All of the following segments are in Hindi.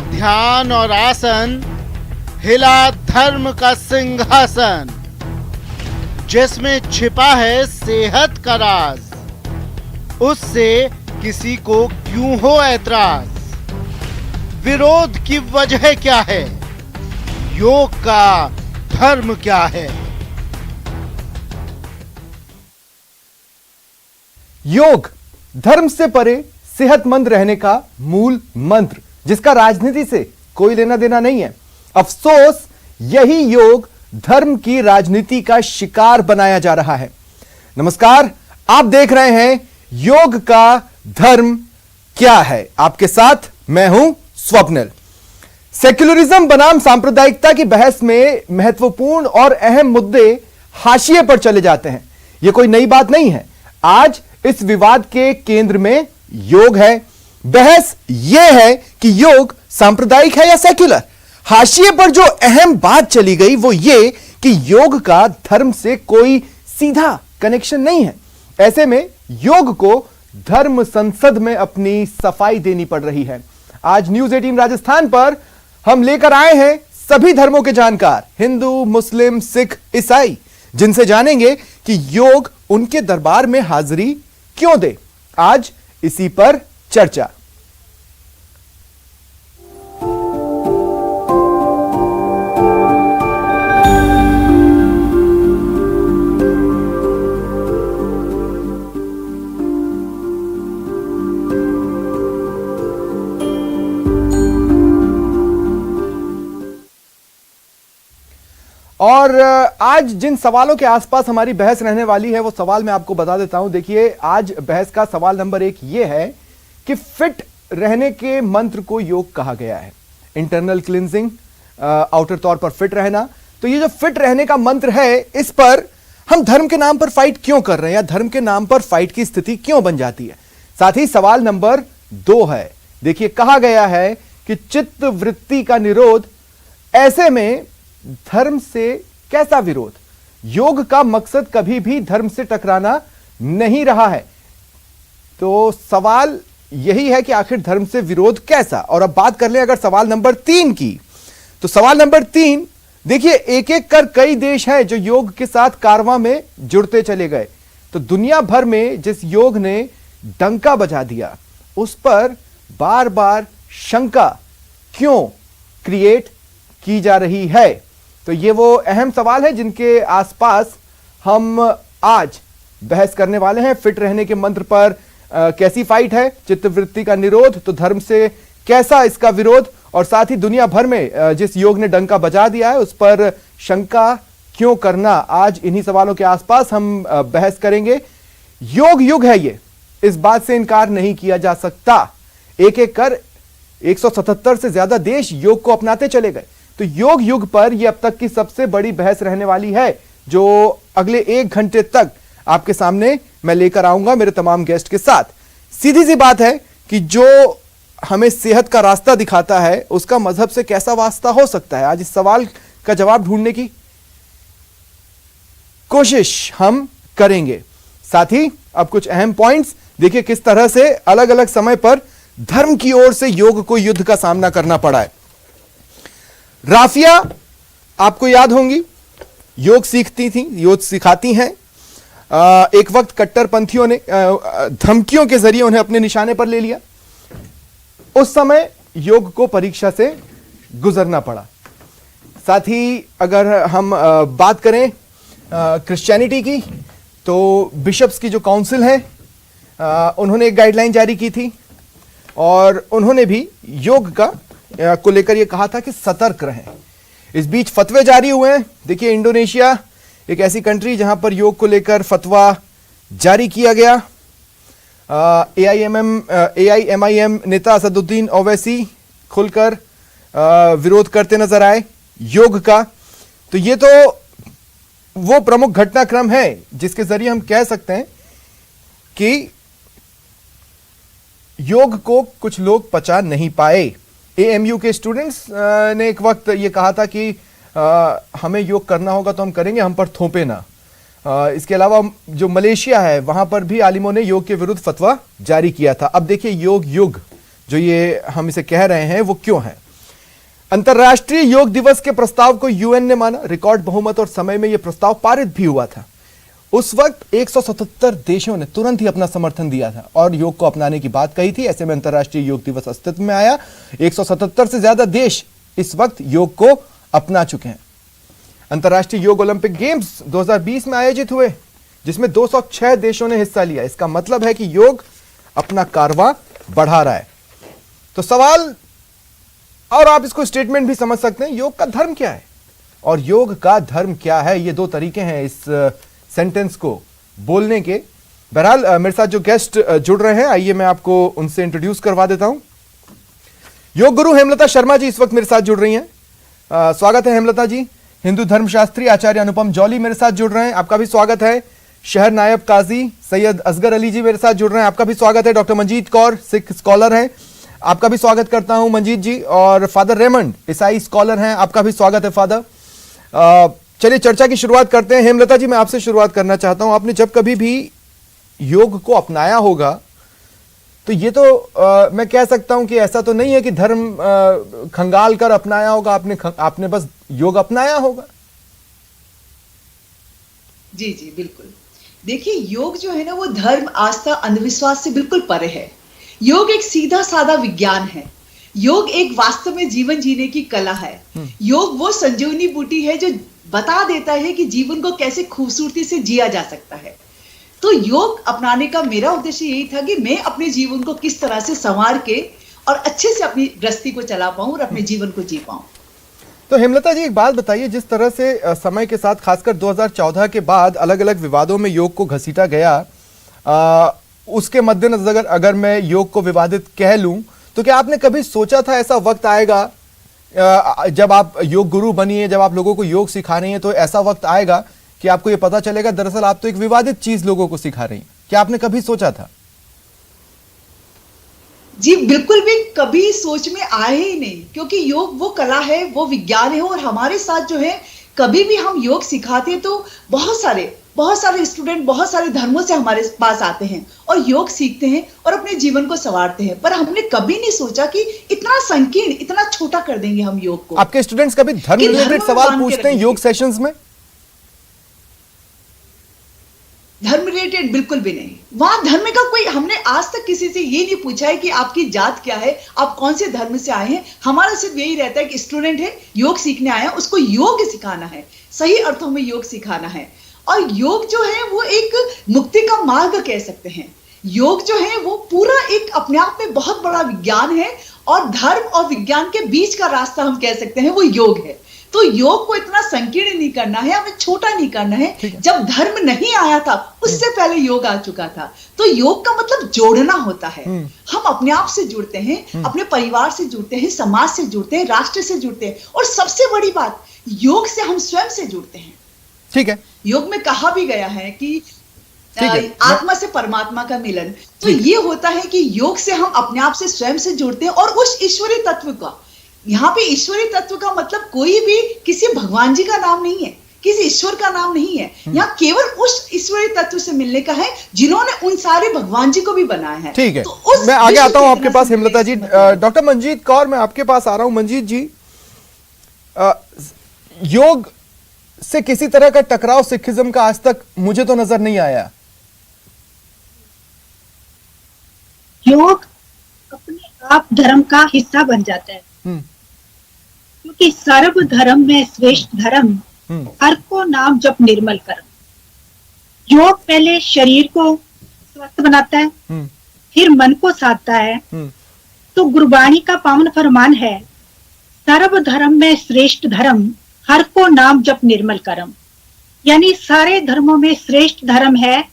ध्यान और आसन, हिला धर्म का सिंहासन, जिसमें छिपा है सेहत का राज, उससे किसी को क्यों हो ऐतराज? विरोध की वजह क्या है? योग का धर्म क्या है? योग धर्म से परे सेहतमंद रहने का मूल मंत्र, जिसका राजनीति से कोई लेना देना नहीं है। अफसोस यही योग धर्म की राजनीति का शिकार बनाया जा रहा है। नमस्कार, आप देख रहे हैं योग का धर्म क्या है। आपके साथ मैं हूं स्वप्निल। सेक्युलरिज्म बनाम सांप्रदायिकता की बहस में महत्वपूर्ण और अहम मुद्दे हाशिए पर चले जाते हैं। यह कोई नई बात नहीं है। आज इस विवाद के केंद्र में योग है। बहस यह है कि योग सांप्रदायिक है या सेक्युलर। हाशिए पर जो अहम बात चली गई वो ये कि योग का धर्म से कोई सीधा कनेक्शन नहीं है। ऐसे में योग को धर्म संसद में अपनी सफाई देनी पड़ रही है। आज न्यूज 18 राजस्थान पर हम लेकर आए हैं सभी धर्मों के जानकार, हिंदू, मुस्लिम, सिख, ईसाई, जिनसे जानेंगे कि योग उनके दरबार में हाजिरी क्यों दे। आज इसी पर चर्चा। और आज जिन सवालों के आसपास हमारी बहस रहने वाली है वो सवाल मैं आपको बता देता हूं। देखिए, आज बहस का सवाल नंबर 1 ये है कि फिट रहने के मंत्र को योग कहा गया है। इंटरनल क्लिंजिंग, आउटर तौर पर फिट रहना। तो ये जो फिट रहने का मंत्र है, इस पर हम धर्म के नाम पर फाइट क्यों कर रहे हैं या धर्म के नाम पर फाइट की स्थिति क्यों बन जाती है। साथ ही सवाल नंबर 2 है, देखिए, कहा गया है कि चित्त वृत्ति का निरोध, ऐसे में धर्म से कैसा विरोध? योग का मकसद कभी भी धर्म से टकराना नहीं रहा है। तो सवाल यही है कि आखिर धर्म से विरोध कैसा। और अब बात कर लें अगर सवाल नंबर 3 की, तो सवाल नंबर 3, देखिए, एक एक कर कई देश हैं जो योग के साथ कारवां में जुड़ते चले गए। तो दुनिया भर में जिस योग ने डंका बजा दिया, उस पर बार बार शंका क्यों क्रिएट की जा रही है? तो ये वो अहम सवाल है जिनके आसपास हम आज बहस करने वाले हैं। फिट रहने के मंत्र पर कैसी फाइट है, चित्तवृत्ति का निरोध, तो धर्म से कैसा इसका विरोध, और साथ ही दुनिया भर में जिस योग ने डंका बजा दिया है उस पर शंका क्यों करना, आज इन्हीं सवालों के आसपास हम बहस करेंगे। योग युग है ये, इस बात से इनकार नहीं किया जा सकता। एक एक कर 177 से ज्यादा देश योग को अपनाते चले गए। तो योग युग पर यह अब तक की सबसे बड़ी बहस रहने वाली है, जो अगले 1 घंटे तक आपके सामने मैं लेकर आऊंगा मेरे तमाम गेस्ट के साथ। सीधी सी बात है कि जो हमें सेहत का रास्ता दिखाता है उसका मजहब से कैसा वास्ता हो सकता है। आज इस सवाल का जवाब ढूंढने की कोशिश हम करेंगे। साथ ही अब कुछ अहम पॉइंट्स, देखिए किस तरह से अलग अलग समय पर धर्म की ओर से योग को युद्ध का सामना करना पड़ा है। राफिया आपको याद होंगी, योग सीखती थी, योग सिखाती हैं। एक वक्त कट्टरपंथियों ने धमकियों के जरिए उन्हें अपने निशाने पर ले लिया। उस समय योग को परीक्षा से गुजरना पड़ा। साथ ही अगर हम बात करें क्रिश्चियनिटी की, तो बिशप्स की जो काउंसिल है उन्होंने एक गाइडलाइन जारी की थी और उन्होंने भी योग का को लेकर यह कहा था कि सतर्क रहें। इस बीच फतवे जारी हुए हैं। देखिए, इंडोनेशिया एक ऐसी कंट्री जहां पर योग को लेकर फतवा जारी किया गया। AIMIM नेता असदुद्दीन ओवैसी खुलकर विरोध करते नजर आए योग का। तो ये तो वो प्रमुख घटनाक्रम है जिसके जरिए हम कह सकते हैं कि योग को कुछ लोग पचा नहीं पाए। AMU के स्टूडेंट्स ने एक वक्त ये कहा था कि हमें योग करना होगा तो हम करेंगे, हम पर थोपे ना। इसके अलावा जो मलेशिया है वहां पर भी आलिमों ने योग के विरुद्ध फतवा जारी किया था। अब देखिए योग युग जो ये हम इसे कह रहे हैं वो क्यों है। अंतर्राष्ट्रीय योग दिवस के प्रस्ताव को यूएन ने माना। रिकॉर्ड बहुमत और समय में यह प्रस्ताव पारित भी हुआ था। उस वक्त 177 देशों ने तुरंत ही अपना समर्थन दिया था और योग को अपनाने की बात कही थी। ऐसे में अंतर्राष्ट्रीय योग दिवस अस्तित्व में आया। 177 से ज्यादा देश इस वक्त योग को अपना चुके हैं। अंतर्राष्ट्रीय योग ओलंपिक गेम्स 2020 में आयोजित हुए, जिसमें 206 देशों ने हिस्सा लिया। इसका मतलब है कि योग अपना कारवां बढ़ा रहा है। तो सवाल, और आप इसको स्टेटमेंट भी समझ सकते हैं, योग का धर्म क्या है और योग का धर्म क्या है। ये दो तरीके हैं इस सेंटेंस को बोलने के। बहरहाल मेरे साथ जो गेस्ट जुड़ रहे हैं, आइए मैं आपको उनसे इंट्रोड्यूस करवा देता हूं। योग गुरु हेमलता शर्मा जी इस वक्त मेरे साथ जुड़ रही हैं। स्वागत है हेमलता जी। हिंदू धर्मशास्त्री आचार्य अनुपम जौली मेरे साथ जुड़ रहे हैं, आपका भी स्वागत है। शहर नायब काजी सैयद असगर अली जी मेरे साथ जुड़ रहे हैं, आपका भी स्वागत है। डॉक्टर मंजीत कौर सिख स्कॉलर हैं, आपका भी स्वागत करता हूं मंजीत जी। और फादर रेमंड ईसाई स्कॉलर हैं, आपका भी स्वागत है फादर। चलिए चर्चा की शुरुआत करते हैं। हेमलता जी, मैं आपसे शुरुआत करना चाहता हूं। आपने जब कभी भी योग को अपनाया होगा तो ये तो मैं कह सकता हूं कि ऐसा तो नहीं है कि धर्म खंगाल कर अपनाया होगा, आपने बस योग अपनाया होगा। जी जी बिल्कुल। देखिए, योग जो है ना, वो धर्म, आस्था, अंधविश्वास से बिल्कुल परे है। योग एक सीधा साधा विज्ञान है। योग एक वास्तव में जीवन जीने की कला है। योग वो संजीवनी बूटी है जो बता देता है कि जीवन को कैसे खूबसूरती से जिया जा सकता है। तो योग अपनाने का मेरा उद्देश्य यही था कि मैं अपने जीवन को किस तरह से संवार के और अच्छे से अपनी गृहस्थी को चला पाऊं और अपने जीवन को जी पाऊं। तो हेमलता जी, एक बात बताइए, जिस तरह से समय के साथ खासकर 2014 के बाद अलग अलग विवादों में योग को घसीटा गया, उसके मद्देनजर अगर मैं योग को विवादित कह लूं, तो क्या आपने कभी सोचा था ऐसा वक्त आएगा जब आप योग गुरु बनिए, जब आप लोगों को योग सिखा रही हैं, तो ऐसा वक्त आएगा कि आपको ये पता चलेगा दरअसल आप तो एक विवादित चीज लोगों को सिखा रही हैं? क्या आपने कभी सोचा था? जी बिल्कुल भी कभी सोच में आए ही नहीं, क्योंकि योग वो कला है, वो विज्ञान है। और हमारे साथ जो है, कभी भी हम योग सिखाते हैं तो बहुत सारे स्टूडेंट बहुत सारे धर्मों से हमारे पास आते हैं और योग सीखते हैं और अपने जीवन को संवारते हैं। पर हमने कभी नहीं सोचा कि इतना संकीर्ण, इतना छोटा कर देंगे हम योग को। आपके स्टूडेंट्स कभी धर्म रिलेटेड सवाल पूछते हैं योग सेशंस में? धर्म रिलेटेड बिल्कुल भी नहीं। वहां धर्म का कोई, हमने आज तक किसी से ये नहीं पूछा है कि आपकी जात क्या है, आप कौन से धर्म से आए हैं। हमारा सिर्फ यही रहता है कि स्टूडेंट है, योग सीखने आया, उसको योग सिखाना है, सही अर्थों में योग सिखाना है। और योग जो है वो एक मुक्ति का मार्ग कह सकते हैं। योग जो है वो पूरा एक अपने आप में बहुत बड़ा विज्ञान है और धर्म और विज्ञान के बीच का रास्ता हम कह सकते हैं वो योग है। तो योग को इतना संकीर्ण नहीं करना है, हमें छोटा नहीं करना है। जब धर्म नहीं आया था उससे पहले योग आ चुका था। तो योग का मतलब जोड़ना होता है। हम अपने आप से जुड़ते हैं, अपने परिवार से जुड़ते हैं, समाज से जुड़ते हैं, राष्ट्र से जुड़ते हैं और सबसे बड़ी बात, योग से हम स्वयं से जुड़ते हैं। ठीक है। योग में कहा भी गया है कि आत्मा से परमात्मा का मिलन। तो ये होता है कि योग से हम अपने आप से स्वयं से जुड़ते हैं और उस ईश्वरीय तत्व का, यहाँ पे ईश्वरीय तत्व का मतलब कोई भी किसी भगवान जी का नाम नहीं है, किसी ईश्वर का नाम नहीं है। यहाँ केवल उस ईश्वरीय तत्व से मिलने का है जिन्होंने उन सारे भगवान जी को भी बनाया है। ठीक है, तो मैं आगे आता हूं आपके पास हेमलता जी। डॉक्टर मंजीत कौर, मैं आपके पास आ रहा हूं। मंजीत जी, योग से किसी तरह का टकराव सिखिज्म का आज तक मुझे तो नजर नहीं आया। योग अपने आप धर्म का हिस्सा बन जाता है, क्योंकि सर्व धर्म में श्रेष्ठ धर्म हर को नाम जप निर्मल कर्म। योग पहले शरीर को स्वस्थ बनाता है, फिर मन को साधता है। तो गुरबाणी का पावन फरमान है, सर्व धर्म में श्रेष्ठ धर्म हर को नाम जप निर्मल कर्म। यानी सारे धर्मों में श्रेष्ठ धर्म है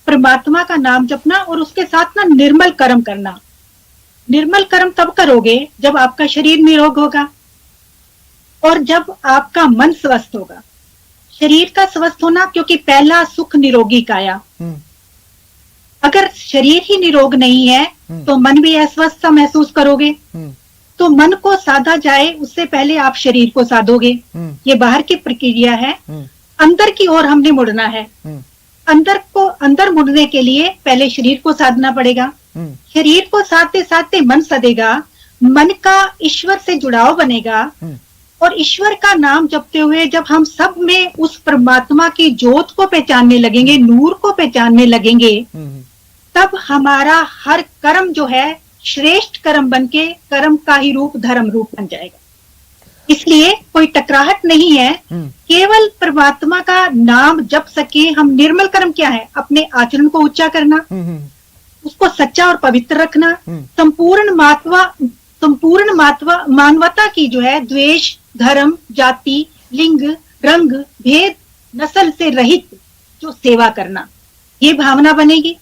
परमात्मा का नाम जपना और उसके साथ ना निर्मल कर्म करना। निर्मल कर्म तब करोगे जब आपका शरीर निरोग होगा और जब आपका मन स्वस्थ होगा। शरीर का स्वस्थ होना, क्योंकि पहला सुख निरोगी काया। अगर शरीर ही निरोग नहीं है तो मन भी अस्वस्थ सा महसूस करोगे। तो मन को साधा जाए उससे पहले आप शरीर को साधोगे। ये बाहर की प्रक्रिया है, अंदर की ओर हमने मुड़ना है। अंदर मुड़ने के लिए पहले शरीर को साधना पड़ेगा। शरीर को साधते साधते मन सदेगा मन का ईश्वर से जुड़ाव बनेगा और ईश्वर का नाम जपते हुए जब हम सब में उस परमात्मा की ज्योत को पहचानने लगेंगे, नूर को पहचानने लगेंगे, तब हमारा हर कर्म जो है श्रेष्ठ कर्म बनके कर्म का ही रूप धर्म रूप बन जाएगा। इसलिए कोई टकराहट नहीं है, केवल परमात्मा का नाम जप सके हम। निर्मल कर्म क्या है? अपने आचरण को ऊंचा करना, उसको सच्चा और पवित्र रखना, संपूर्ण मानवता की जो है द्वेष, धर्म, जाति, लिंग, रंग, भेद, नस्ल से रहित जो सेवा करना, ये भावना बनेगी।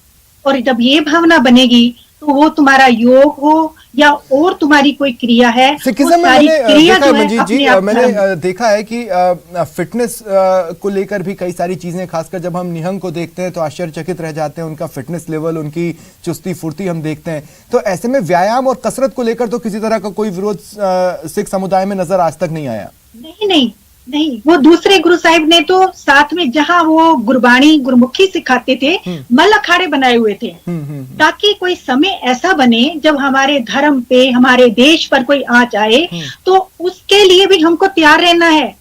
और जब ये भावना बनेगी तो वो तुम्हारा योग हो या और तुम्हारी कोई क्रिया है, सिखिज्म में मैंने देखा है कि फिटनेस को लेकर भी कई सारी चीजें, खासकर जब हम निहंग को देखते हैं तो आश्चर्यचकित रह जाते हैं, उनका फिटनेस लेवल, उनकी चुस्ती फुर्ती हम देखते हैं। तो ऐसे में व्यायाम और कसरत को लेकर तो किसी तरह का कोई विरोध सिख समुदाय में नजर आज तक नहीं आया। नहीं, वो दूसरे गुरु साहिब ने तो साथ में जहां वो गुरबाणी गुरमुखी सिखाते थे, मल अखाड़े बनाए हुए थे, ताकि कोई समय ऐसा बने जब हमारे धर्म पे, हमारे देश पर कोई आंच आए तो उसके लिए भी हमको तैयार रहना है।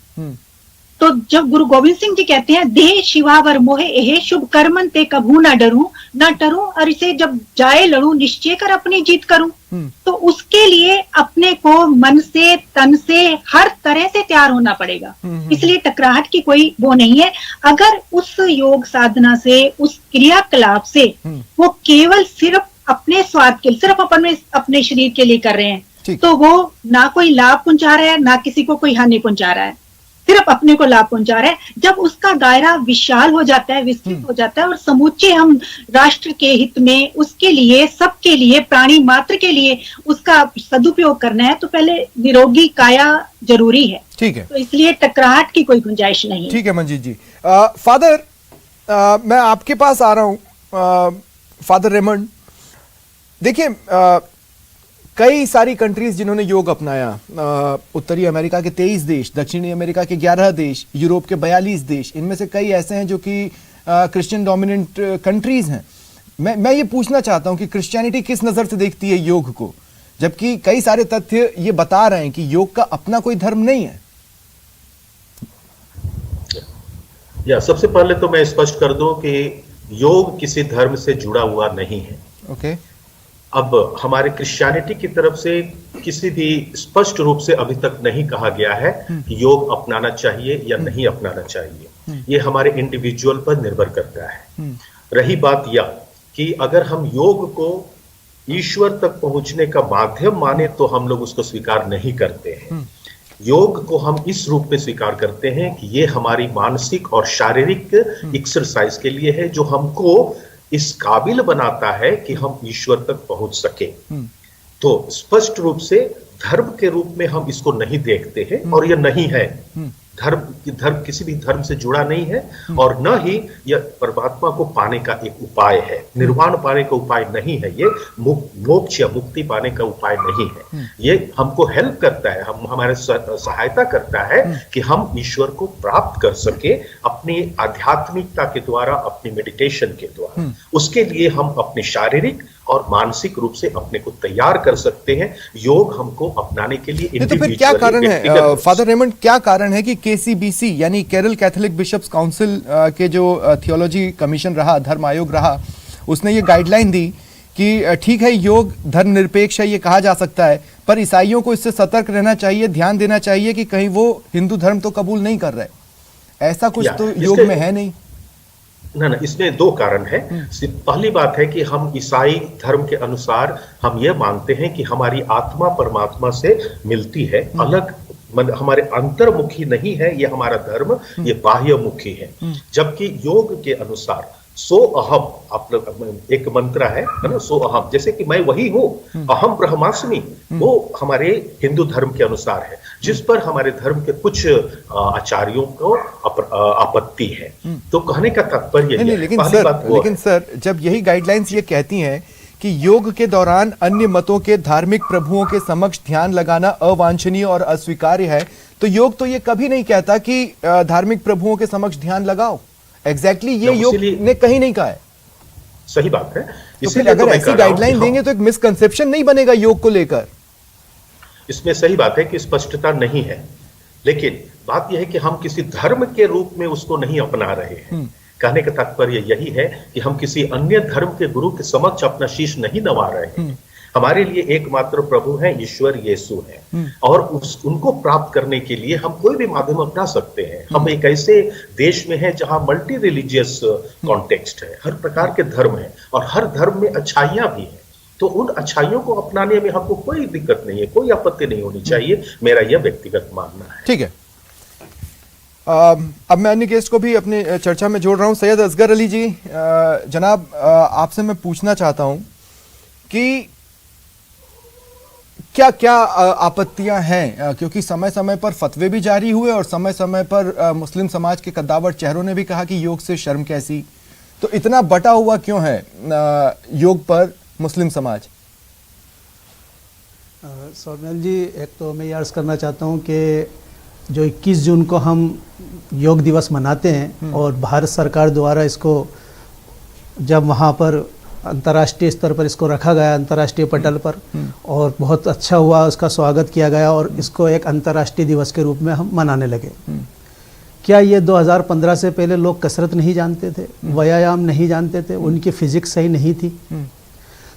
तो जब गुरु गोविंद सिंह जी कहते हैं देह शिवावर मोहे एहे शुभ कर्मन ते कभू ना डरूं और इसे जब जाए लड़ूं निश्चय कर अपनी जीत करूं, तो उसके लिए अपने को मन से, तन से, हर तरह से तैयार होना पड़ेगा। इसलिए टकराहट की कोई वो नहीं है। अगर उस योग साधना से, उस क्रियाकलाप से वो केवल सिर्फ अपने स्वार्थ के, सिर्फ अपने शरीर के लिए कर रहे हैं, तो वो ना कोई लाभ पहुंचा रहा है, ना किसी को कोई हानि पहुंचा रहा है, सिर्फ अपने को लाभ पहुंचा रहा है। जब उसका दायरा विशाल हो जाता है, विस्तृत हो जाता है और समूचे हम राष्ट्र के हित में, उसके लिए, सबके लिए, प्राणी मात्र के लिए उसका सदुपयोग करना है, तो पहले निरोगी काया जरूरी है। ठीक है, तो इसलिए टकराहट की कोई गुंजाइश नहीं है। ठीक है मंजीत जी। फादर, मैं आपके पास आ रहा हूं। फादर रेमंड, देखिए कई सारी कंट्रीज जिन्होंने योग अपनाया, उत्तरी अमेरिका के 23 देश, दक्षिणी अमेरिका के 11 देश, यूरोप के 42 देश, इनमें से कई ऐसे हैं जो कि क्रिश्चियन डोमिनेंट कंट्रीज हैं। मैं ये पूछना चाहता हूं कि क्रिश्चियनिटी किस नजर से देखती है योग को, जबकि कई सारे तथ्य ये बता रहे हैं कि योग का अपना कोई धर्म नहीं है। सबसे पहले तो मैं स्पष्ट कर दूं कि योग किसी धर्म से जुड़ा हुआ नहीं है। ओके। अब हमारे क्रिश्चियनिटी की तरफ से किसी भी स्पष्ट रूप से अभी तक नहीं कहा गया है कि योग अपनाना चाहिए या नहीं अपनाना चाहिए। ये हमारे इंडिविजुअल पर निर्भर करता है। रही बात यह कि अगर हम योग को ईश्वर तक पहुंचने का माध्यम माने तो हम लोग उसको स्वीकार नहीं करते हैं। योग को हम इस रूप में स्वीकार करते हैं कि ये हमारी मानसिक और शारीरिक एक्सरसाइज के लिए है, जो हमको इस काबिल बनाता है कि हम ईश्वर तक पहुंच सके। तो स्पष्ट रूप से धर्म के रूप में हम इसको नहीं देखते हैं, और यह नहीं है। धर्म किसी भी धर्म से जुड़ा नहीं है, और न ही यह परमात्मा को पाने का एक उपाय है, निर्वाण पाने का उपाय नहीं है। ये मोक्ष या मुक्ति पाने का उपाय नहीं है। ये हमको हेल्प करता है, हमारे सहायता करता है कि हम ईश्वर को प्राप्त कर सके अपनी आध्यात्मिकता के द्वारा, अपनी मेडिटेशन के द्वारा। उसके लिए हम अपने शारीरिक और मानसिक रूप से अपने को तैयार कर सकते हैं। योग हमको अपनाने के लिए तो फिर क्या कारण है फादर रेमंड, क्या कारण है कि केसीबीसी यानी केरल कैथोलिक बिशप्स काउंसिल के जो थियोलॉजी कमीशन रहा, धर्म आयोग रहा, उसने ये गाइडलाइन दी कि ठीक है योग धर्मनिरपेक्ष है, ये कहा जा सकता है, पर ईसाइयों को इससे सतर्क रहना चाहिए, ध्यान देना चाहिए कि कहीं वो हिंदू धर्म तो कबूल नहीं कर रहे। ऐसा कुछ तो योग में है नहीं। ना, इसमें दो कारण है। पहली बात है कि हम ईसाई धर्म के अनुसार हम ये मानते हैं कि हमारी आत्मा परमात्मा से मिलती है, अलग हमारे अंतर्मुखी नहीं है ये हमारा धर्म, ये बाह्यमुखी है। जबकि योग के अनुसार सो अहम, आप लोग एक मंत्र है ना, सो अहम, जैसे कि मैं वही हूँ, अहम ब्रह्मास्मि, वो हमारे हिंदू धर्म के अनुसार है, जिस पर हमारे धर्म के कुछ आचार्यों को आपत्ति है। तो कहने का तात्पर्य है, लेकिन सर जब यही गाइडलाइंस ये कहती हैं कि योग के दौरान अन्य मतों के धार्मिक प्रभुओं के समक्ष ध्यान लगाना अवांछनीय और अस्वीकार्य है, तो योग तो ये कभी नहीं कहता कि धार्मिक प्रभुओं के समक्ष ध्यान लगाओ। एग्जैक्टली ये योग ने कहीं नहीं कहा है। सही बात है। तो फिर अगर ऐसी गाइडलाइन देंगे तो एक मिसकंसेप्शन नहीं बनेगा योग को लेकर। इसमें सही बात है कि स्पष्टता नहीं है, लेकिन बात यह है कि हम किसी धर्म के रूप में उसको नहीं अपना रहे हैं। कहने का तात्पर्य यही है कि हम किसी अन्य धर्म के गुरु के समक्ष अपना शीश नहीं नवा रहे हैं। हमारे लिए एकमात्र प्रभु है, ईश्वर यीशु है, और उनको प्राप्त करने के लिए हम कोई भी माध्यम अपना सकते हैं। हम एक ऐसे देश में हैं जहां मल्टी रिलीजियस कॉन्टेक्स्ट है, हर प्रकार के धर्म है और हर धर्म में अच्छाइयां भी हैं। तो उन अच्छाइयों को अपनाने में हमको कोई दिक्कत नहीं है, कोई आपत्ति नहीं होनी चाहिए, मेरा यह व्यक्तिगत मानना है। ठीक है, अब मैं अन्य गेस्ट को भी अपनी चर्चा में जोड़ रहा हूं। सैयद असगर अली जी, जनाब आपसे मैं पूछना चाहता हूं कि क्या क्या आपत्तियां हैं, क्योंकि समय समय पर फतवे भी जारी हुए और समय समय पर मुस्लिम समाज के कद्दावर चेहरों ने भी कहा कि योग से शर्म कैसी। तो इतना बटा हुआ क्यों है योग पर मुस्लिम समाज? सौम्यल जी, एक तो मैं ये अर्ज़ करना चाहता हूँ कि जो 21 जून को हम योग दिवस मनाते हैं और भारत सरकार द्वारा इसको जब वहाँ पर अंतर्राष्ट्रीय स्तर पर इसको रखा गया, अंतर्राष्ट्रीय पटल पर, और बहुत अच्छा हुआ, उसका स्वागत किया गया और इसको एक अंतर्राष्ट्रीय दिवस के रूप में हम मनाने लगे। क्या ये 2015 से पहले लोग कसरत नहीं जानते थे, व्यायाम नहीं जानते थे, उनकी फिजिक्स सही नहीं थी?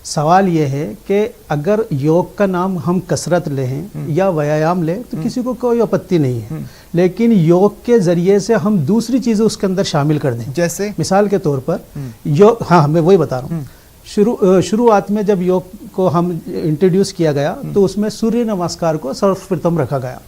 सवाल ये है कि अगर योग का नाम हम कसरत लें या व्यायाम लें तो किसी को कोई आपत्ति नहीं है, लेकिन योग के जरिए से हम दूसरी चीज़ें उसके अंदर शामिल कर दें। जैसे मिसाल के तौर पर योग, हाँ मैं वही बता रहा हूँ, शुरुआत में जब योग को हम इंट्रोड्यूस किया गया तो उसमें सूर्य नमस्कार को सर्वप्रथम रखा गया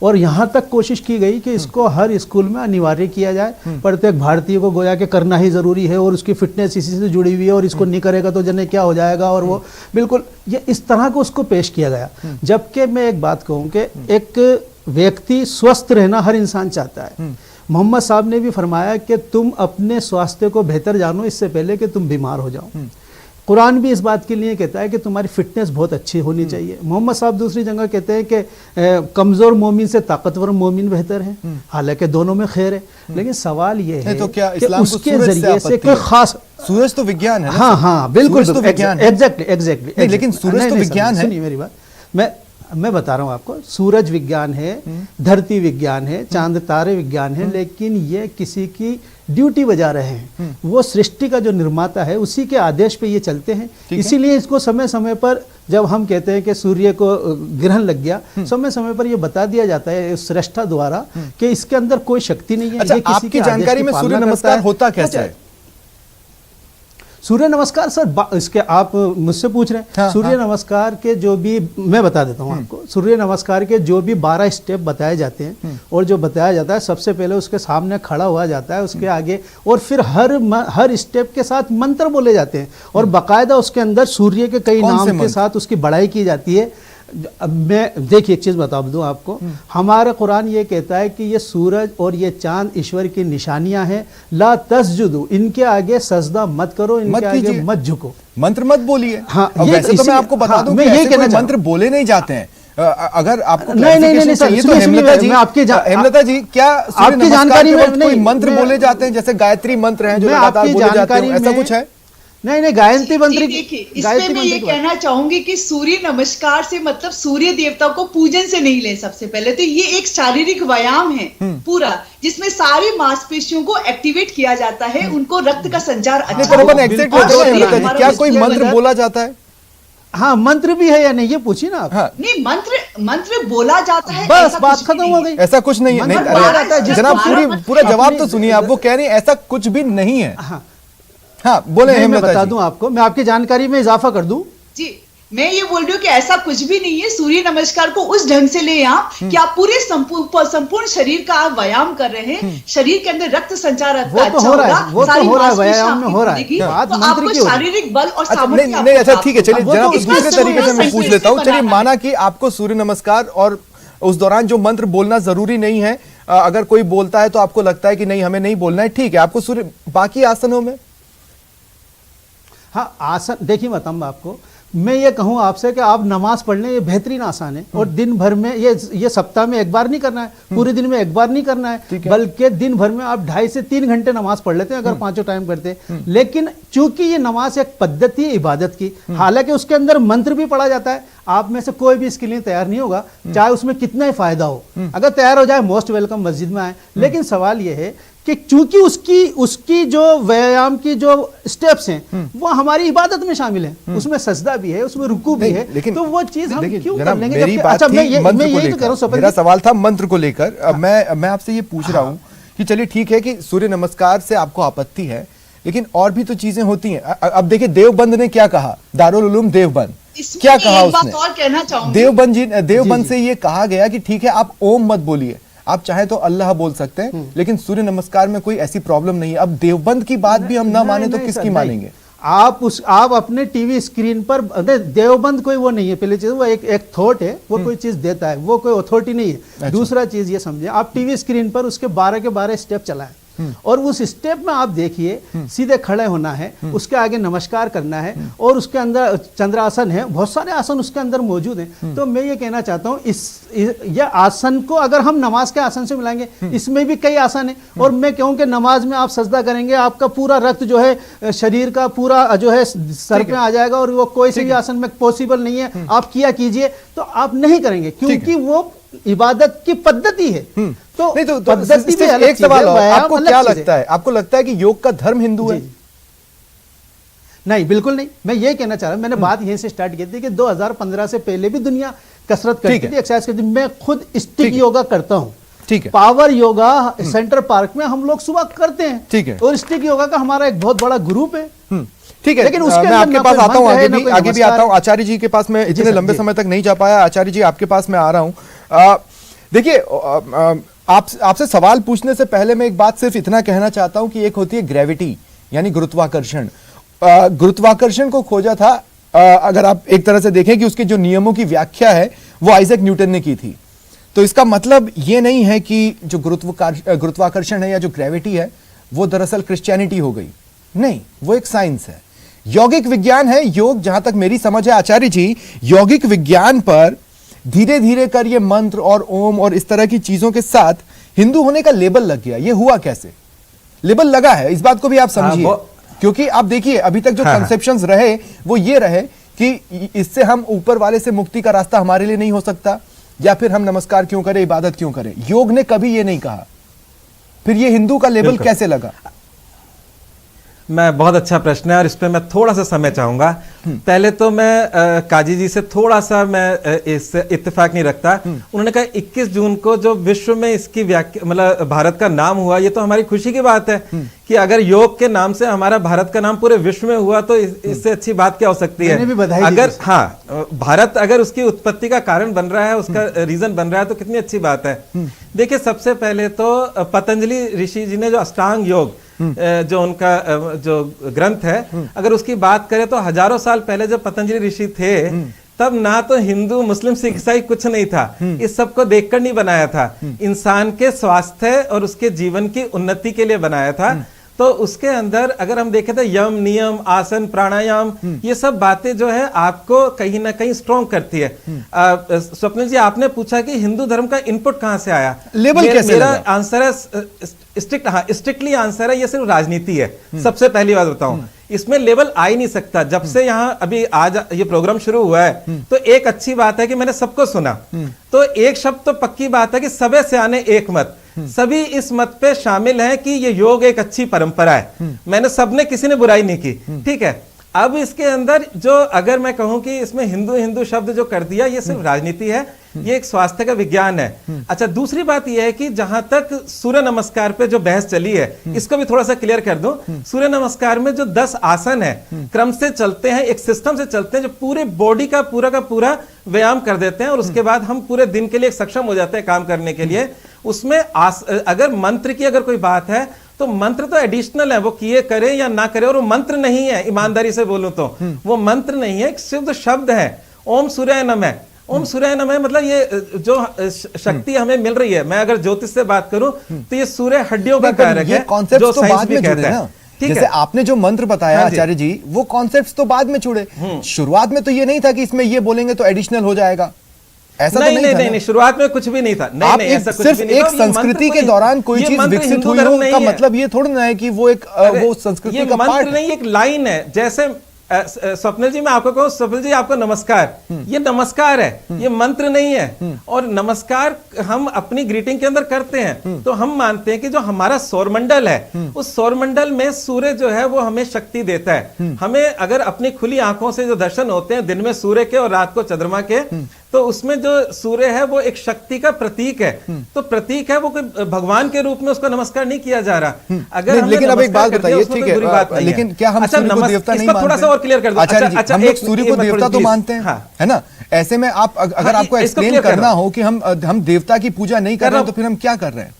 और यहाँ तक कोशिश की गई कि इसको हर स्कूल में अनिवार्य किया जाए। प्रत्येक भारतीय को गोया के करना ही ज़रूरी है और उसकी फिटनेस इसी से जुड़ी हुई है और इसको नहीं करेगा तो जने क्या हो जाएगा, और वो बिल्कुल ये इस तरह को उसको पेश किया गया। जबकि मैं एक बात कहूँ कि एक व्यक्ति स्वस्थ रहना हर इंसान चाहता है। मोहम्मद साहब ने भी फरमाया कि तुम अपने स्वास्थ्य को बेहतर जानो इससे पहले कि तुम बीमार हो जाओ। कुरान भी इस बात के लिए कहता है कि तुम्हारी फिटनेस बहुत अच्छी होनी चाहिए। मोहम्मद साहब दूसरी जगह कहते हैं कि कमज़ोर मोमिन से ताकतवर मोमिन बेहतर है, हालांकि दोनों में खैर है। लेकिन सवाल ये है तो क्या कि इस्लाम उसके जरिए से कोई खास, सूरज तो विज्ञान है। हाँ हाँ बिल्कुल, तो विज्ञान है। एग्जैक्टली, लेकिन सूरज तो विज्ञान है। सुनिए मेरी बात, मैं बता रहा हूँ आपको, सूरज विज्ञान है, धरती विज्ञान है, चांद तारे विज्ञान है, लेकिन ये किसी की ड्यूटी बजा रहे हैं। वो सृष्टि का जो निर्माता है उसी के आदेश पे ये चलते हैं। इसीलिए इसको समय समय पर जब हम कहते हैं कि सूर्य को ग्रहण लग गया, समय समय पर ये बता दिया जाता है सृष्टा द्वारा कि इसके अंदर कोई शक्ति नहीं है। अच्छा, आपकी जानकारी में सूर्य नमस्कार होता कैसे है? सूर्य नमस्कार सर, इसके आप मुझसे पूछ रहे हैं। हाँ, सूर्य नमस्कार के जो भी, मैं बता देता हूँ आपको, सूर्य नमस्कार के जो भी 12 स्टेप बताए जाते हैं और जो बताया जाता है, सबसे पहले उसके सामने खड़ा हुआ जाता है, उसके आगे, और फिर हर स्टेप के साथ मंत्र बोले जाते हैं और बाकायदा उसके अंदर सूर्य के कई नाम के साथ उसकी बड़ाई की जाती है। अब मैं देखिए एक चीज बता दूं आपको, हमारा कुरान ये कहता है कि ये सूरज और ये चांद ईश्वर की निशानियां हैं। ला तस्जुदू, इनके आगे सजदा मत करो, इनके आगे मत झुको, मंत्र मत बोलिए। हाँ, वैसे तो मैं आपको बता दूं, मैं ये कहना, मंत्र बोले नहीं जाते हैं। अगर आपको नहीं चाहिए तो हेमलता जी, क्या आपकी जानकारी में कोई मंत्र बोले जाते हैं, जैसे गायत्री मंत्र हैं जो लगातार बोले जाते हैं, ऐसा कुछ है? नहीं, गायत्री मंत्र। देखिए, इसमें मैं ये कहना चाहूंगी कि सूर्य नमस्कार से मतलब सूर्य देवता को पूजन से नहीं ले। सबसे पहले तो ये एक शारीरिक व्यायाम है पूरा, जिसमें सारी मांसपेशियों को एक्टिवेट किया जाता है, उनको रक्त का संचार अच्छा। क्या कोई मंत्र बोला जाता है? हाँ, मंत्र भी है या नहीं ये पूछिए ना आप। हाँ। नहीं, मंत्र बोला जाता है, बस बात खत्म हो गई। ऐसा कुछ नहीं है। जनाब पूरा जवाब तो सुनिए आप। वो कह रही है ऐसा कुछ भी नहीं है। हाँ बोले। मैं बता दूं आपको, मैं आपकी जानकारी में इजाफा कर दूं जी। मैं ये बोल रही हूँ कि ऐसा कुछ भी नहीं है। सूर्य नमस्कार को उस ढंग से ले आप कि आप पूरे संपूर्ण शरीर का आप व्यायाम कर रहे हैं, शरीर के अंदर रक्त संचार अच्छा होगा, वो तो हो रहा है, व्यायाम में हो रहा है। तो आपको शारीरिक बल और सामर्थ्य नहीं, अच्छा ठीक है, चलिए जनाब दूसरे तरीके से मैं पूछ लेता हूँ। चलिए, माना कि आपको सूर्य नमस्कार और उस दौरान जो मंत्र बोलना जरूरी नहीं है, अगर कोई बोलता है तो आपको लगता है कि नहीं हमें नहीं बोलना है, ठीक है। आपको सूर्य, बाकी आसनों में? हाँ, आसन देखिए बताऊँ आपको, मैं ये कहूँ आपसे कि आप नमाज पढ़ लें, ये बेहतरीन आसान है। और दिन भर में ये सप्ताह में एक बार नहीं करना है, पूरे दिन में एक बार नहीं करना है, बल्कि दिन भर में आप 2.5 से 3 घंटे नमाज पढ़ लेते हैं अगर 5 टाइम करते हैं। लेकिन चूंकि ये नमाज एक पद्धति है इबादत की, हालांकि उसके अंदर मंत्र भी पढ़ा जाता है, आप में से कोई भी इसके लिए तैयार नहीं होगा, चाहे उसमें कितना ही फायदा हो। अगर तैयार हो जाए, मोस्ट वेलकम, मस्जिद में आए। लेकिन सवाल यह है कि चूंकि उसकी जो व्यायाम की जो स्टेप्स हैं वो हमारी इबादत में शामिल हैं, उसमें सजदा भी है, उसमें रुकू भी है, लेकिन तो वो चीज हम क्यों कर लेंगे? अच्छा, मैं यही तो कह रहा हूं, मेरा सवाल था मंत्र को लेकर। मैं आपसे ये पूछ रहा हूं कि चलिए ठीक है कि सूर्य नमस्कार से आपको आपत्ति है, लेकिन और भी तो चीजें होती हैं। अब देखिए देवबंद ने क्या कहा, दारुल उलूम देवबंद क्या कहा उसने, और कहना चाहूंगी देवबंद से ये कहा गया कि ठीक है आप ओम मत बोलिए, आप चाहे तो अल्लाह बोल सकते हैं, लेकिन सूर्य नमस्कार में कोई ऐसी प्रॉब्लम नहीं है। अब देवबंद की बात भी हम ना माने तो किसकी मानेंगे? आप अपने टीवी स्क्रीन पर, देवबंद कोई वो नहीं है, पहली चीज वो एक थॉट है, वो कोई चीज देता है, वो कोई अथॉरिटी नहीं है। अच्छा। दूसरा चीज ये समझे, आप टीवी स्क्रीन पर उसके 12 के 12 स्टेप चलाएं और उस स्टेप में आप देखिए सीधे खड़े होना है, उसके आगे नमस्कार करना है, और उसके अंदर चंद्रासन है, बहुत सारे आसन उसके अंदर मौजूद हैं। तो मैं ये कहना चाहता हूँ यह आसन को अगर हम नमाज के आसन से मिलाएंगे, इसमें भी कई आसन है। और मैं कहूँ कि नमाज में आप सजदा करेंगे, आपका पूरा रक्त जो है शरीर का पूरा जो है सर पे आ जाएगा, और वो कोई से भी आसन में पॉसिबल नहीं है। आप किया कीजिए, तो आप नहीं करेंगे क्योंकि वो इबादत की पद्धति है। तो नहीं तो पद्धति भी अलग एक सवाल और, व्यायाम आपको अलग क्या चीज है। लगता है, आपको लगता है कि योग का धर्म हिंदू है? नहीं, बिल्कुल नहीं। मैं ये कहना चाह रहा हूं, मैंने बात यहीं से स्टार्ट की थी कि 2015 से पहले भी दुनिया कसरत करती थी, एक्सरसाइज करती थी। मैं खुद स्टिक योगा करता हूं, ठीक है। पावर योगा सेंटर पार्क में हम लोग सुबह करते हैं, ठीक है। और स्टिक योगा का हमारा एक बहुत बड़ा ग्रुप है। ठीक है, लेकिन उसके मैं आपके पास आता हूं, आगे भी आता हूं। आचार्य जी के पास मैं इतने लंबे समय तक नहीं जा पाया, आचार्य जी आपके पास मैं आ रहा हूं। देखिए, आपसे सवाल पूछने से पहले मैं एक बात सिर्फ इतना कहना चाहता हूं कि एक होती है ग्रेविटी, यानी गुरुत्वाकर्षण। गुरुत्वाकर्षण को खोजा था, अगर आप एक तरह से देखें कि उसके जो नियमों की व्याख्या है वो आइजैक न्यूटन ने की थी। तो इसका मतलब ये नहीं है कि जो गुरुत्वाकर्षण है या जो ग्रेविटी है वो दरअसल क्रिश्चियनिटी हो गई, नहीं, वो एक साइंस है, यौगिक विज्ञान है। योग, जहां तक मेरी समझ है आचार्य जी, यौगिक विज्ञान पर धीरे धीरे कर ये मंत्र और ओम और इस तरह की चीजों के साथ हिंदू होने का लेबल लग गया। ये हुआ कैसे? लेबल लगा है, इस बात को भी आप समझिए, क्योंकि आप देखिए अभी तक जो कंसेप्शंस रहे वो ये रहे कि इससे हम ऊपर वाले से मुक्ति का रास्ता हमारे लिए नहीं हो सकता, या फिर हम नमस्कार क्यों करें, इबादत क्यों करें। योग ने कभी ये नहीं कहा। फिर ये हिंदू का लेबल कैसे लगा? मैं, बहुत अच्छा प्रश्न है और इस पे मैं थोड़ा सा समय चाहूंगा। पहले तो मैं काजी जी से थोड़ा सा मैं इससे इत्तेफाक नहीं रखता। उन्होंने कहा 21 जून को जो विश्व में इसकी व्याख्या, मतलब भारत का नाम हुआ, ये तो हमारी खुशी की बात है कि अगर योग के नाम से हमारा भारत का नाम पूरे विश्व में हुआ तो इससे अच्छी बात क्या हो सकती है। अगर भारत अगर उसकी उत्पत्ति का कारण बन रहा है, उसका रीजन बन रहा है, तो कितनी अच्छी बात है। देखिए, सबसे पहले तो पतंजलि ऋषि जी ने जो अष्टांग योग जो उनका जो ग्रंथ है, अगर उसकी बात करें तो हजारों साल पहले जब पतंजलि ऋषि थे तब ना तो हिंदू मुस्लिम सिख ईसाई कुछ नहीं था। इस सब को देखकर नहीं बनाया था, इंसान के स्वास्थ्य और उसके जीवन की उन्नति के लिए बनाया था। तो उसके अंदर अगर हम देखें तो यम, नियम, आसन, प्राणायाम, ये सब बातें जो है आपको कहीं ना कहीं स्ट्रॉन्ग करती है। स्वप्निल जी, आपने पूछा कि हिंदू धर्म का इनपुट कहां से आया, लेबल कैसे मेरा आंसर है स्ट्रिक्टली आंसर है ये सिर्फ राजनीति है। सबसे पहली बात बताऊं, इसमें लेवल आ ही नहीं सकता। जब से यहाँ अभी आज ये प्रोग्राम शुरू हुआ है तो एक अच्छी बात है कि मैंने सबको सुना, तो एक शब्द तो पक्की बात है कि सबे सियाने एक मत, सभी इस मत पे शामिल हैं कि ये योग एक अच्छी परंपरा है। मैंने सबने किसी ने बुराई नहीं की, ठीक है। अब इसके अंदर जो अगर मैं कहूं कि इसमें हिंदू हिंदू शब्द जो कर दिया, ये सिर्फ राजनीति है, ये एक स्वास्थ्य का विज्ञान है। अच्छा, दूसरी बात यह है कि जहां तक सूर्य नमस्कार पे जो बहस चली है, इसको भी थोड़ा सा क्लियर कर दूं। सूर्य नमस्कार में जो 10 आसन है, क्रम से चलते हैं, एक सिस्टम से चलते हैं, जो पूरे बॉडी का पूरा व्यायाम कर देते हैं, और उसके बाद हम पूरे दिन के लिए सक्षम हो जाते हैं काम करने के लिए। उसमें अगर मंत्र की अगर कोई बात है तो मंत्र तो एडिशनल है, वो किए करे या ना करे, और वो मंत्र नहीं है, ईमानदारी से बोलूं तो वो मंत्र नहीं है, एक शुद्ध शब्द है, ओम सूर्याय नमः। ओम सूर्याय नमः मतलब ये जो शक्ति हमें मिल रही है, मैं अगर ज्योतिष से बात करूं तो ये सूर्य हड्डियों का कारक है, जो साइंस भी कहता है। ठीक जैसे है। आपने जो मंत्र बताया हाँ जी। आचार्य जी, वो कॉन्सेप्ट्स तो बाद में जुड़े। शुरुआत में तो ये नहीं था कि इसमें ये बोलेंगे तो एडिशनल हो जाएगा, ऐसा नहीं, तो नहीं, था नहीं, ना? नहीं, शुरुआत में कुछ भी नहीं था। नहीं, आप नहीं, एक ऐसा कुछ सिर्फ भी नहीं एक था। और ये मंत्र संस्कृति के दौरान कोई ये चीज मंत्र विकसित हिंदू हुई धर्म हो नहीं का है। मतलब ये थोड़ा ना है कि वो एक अरे, वो संस्कृति ये का पार्ट मंत्र है। नहीं, एक लाइन है। जैसे स्वप्निल जी, मैं आपको कहूँ, स्वप्निल जी आपको नमस्कार, ये नमस्कार है, ये मंत्र नहीं है। और नमस्कार हम अपनी ग्रीटिंग के अंदर करते हैं, तो हम मानते हैं कि जो हमारा सौरमंडल है, उस सौरमंडल में सूर्य जो है वो हमें शक्ति देता है। हमें अगर अपनी खुली आंखों से जो दर्शन होते हैं दिन में सूर्य के और रात को चंद्रमा के, तो उसमें जो सूर्य है वो एक शक्ति का प्रतीक है। तो प्रतीक है, वो कोई भगवान के रूप में उसको नमस्कार नहीं किया जा रहा। अगर नहीं, हमने लेकिन अब एक नमस्कार बात कर दिया, बताइए, उसमें ठीक कोई है, बुरी बात नहीं लेकिन है। क्या हम अच्छा, सूर्य को देवता नहीं इसको मानते? थोड़ा सा और क्लियर कर दो। आचार्य जी, हम लोग सूर्य को देवता तो मानते हैं, हाँ, है ना? ऐसे में आप अगर हाँ, आपको इसको एक्सप्लेन clear कर करना रहा हूं। हो कि हम देवता की पूजा नहीं कर रहे हैं, तो फिर हम क्या कर रहे हैं?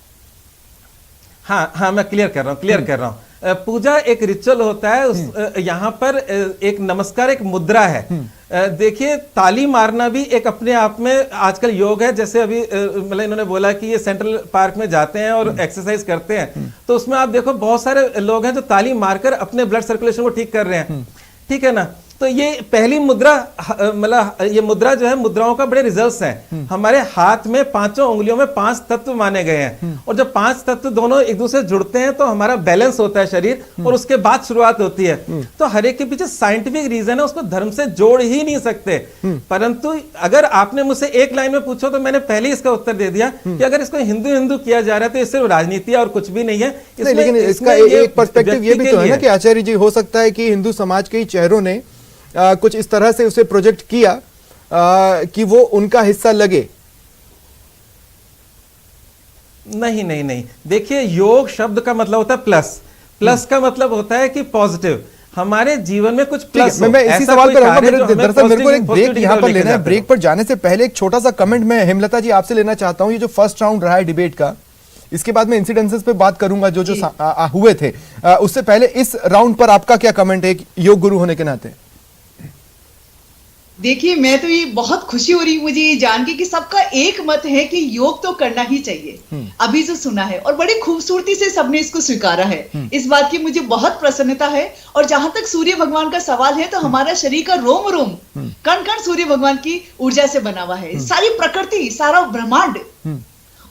हाँ, हाँ, मैं क्लियर कर रहा हूँ। पूजा एक रिचुअल होता है। यहाँ पर एक नमस्कार एक मुद्रा है। देखिए, ताली मारना भी एक अपने आप में आजकल योग है। जैसे अभी मतलब इन्होंने बोला कि ये सेंट्रल पार्क में जाते हैं और एक्सरसाइज करते हैं, तो उसमें आप देखो बहुत सारे लोग हैं जो ताली मारकर अपने ब्लड सर्कुलेशन को ठीक कर रहे हैं। ठीक है ना? तो ये पहली मुद्रा, मतलब ये मुद्रा जो है, मुद्राओं का बड़े रिजल्ट्स हैं। हमारे हाथ में पांचों उंगलियों में 5 तत्व माने गए हैं, और जब 5 तत्व दोनों एक दूसरे से जुड़ते हैं तो हमारा बैलेंस होता है शरीर, और उसके बाद शुरुआत होती है। तो हर एक के पीछे साइंटिफिक रीजन है, उसको धर्म से जोड़ ही नहीं सकते। परंतु अगर आपने मुझसे एक लाइन में पूछो तो मैंने पहले ही इसका उत्तर दे दिया कि अगर इसको हिंदू हिंदू किया जा रहा है तो ये सिर्फ राजनीति है और कुछ भी नहीं है। नहीं, लेकिन इसका एक पर्सपेक्टिव ये भी तो है ना कि आचार्य जी, हो सकता है कि हिंदू समाज के ही चेहरों ने कुछ इस तरह से उसे प्रोजेक्ट किया कि वो उनका हिस्सा लगे। नहीं, नहीं, नहीं, देखिए, योग शब्द का मतलब होता है प्लस। प्लस का मतलब होता है कि पॉजिटिव, हमारे जीवन में कुछ प्लस। मैं इसी सवाल पर रहूंगा। दरअसल मेरे को एक ब्रेक यहां पर लेना है। ब्रेक पर जाने से पहले एक छोटा सा कमेंट मैं हेमलता जी आपसे लेना चाहता हूं। ये जो फर्स्ट राउंड रहा है डिबेट का, इसके बाद मैं इंसिडेंसेस पे बात करूंगा जो हुए थे। उससे पहले इस राउंड पर आपका क्या कमेंट है योग गुरु होने के नाते? देखिए, मैं तो ये बहुत खुशी हो रही मुझे ये जान के कि सबका एक मत है कि योग तो करना ही चाहिए। अभी जो सुना है, और बड़ी खूबसूरती से सबने इसको स्वीकारा है, इस बात की मुझे बहुत प्रसन्नता है। और जहां तक सूर्य भगवान का सवाल है, तो हमारा शरीर का रोम रोम, कण कण सूर्य भगवान की ऊर्जा से बना हुआ है। सारी प्रकृति, सारा ब्रह्मांड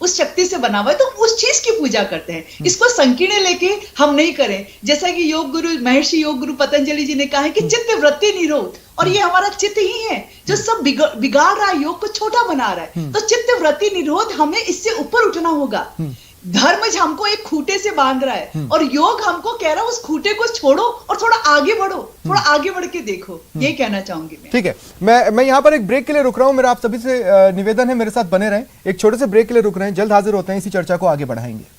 उस शक्ति से बना हुआ है, तो उस चीज की पूजा करते हैं। इसको संकीर्ण लेके हम नहीं करें। जैसा कि योग गुरु, महर्षि योग गुरु पतंजलि जी ने कहा है कि चित्त वृत्ति निरोध, और ये हमारा चित्त ही है जो सब बिगाड़ रहा है, योग को छोटा बना रहा है। तो चित्त वृत्ति निरोध, हमें इससे ऊपर उठना होगा। धर्म हमको एक खूटे से बांध रहा है, और योग हमको कह रहा है उस खूटे को छोड़ो और थोड़ा आगे बढ़ो, थोड़ा आगे बढ़ के देखो। ये कहना चाहूंगी मैं। ठीक है, मैं यहाँ पर एक ब्रेक के लिए रुक रहा हूं। मेरा आप सभी से निवेदन है, मेरे साथ बने रहें। एक छोटे से ब्रेक के लिए रुक रहे हैं, जल्द हाजिर होते हैं, इसी चर्चा को आगे बढ़ाएंगे।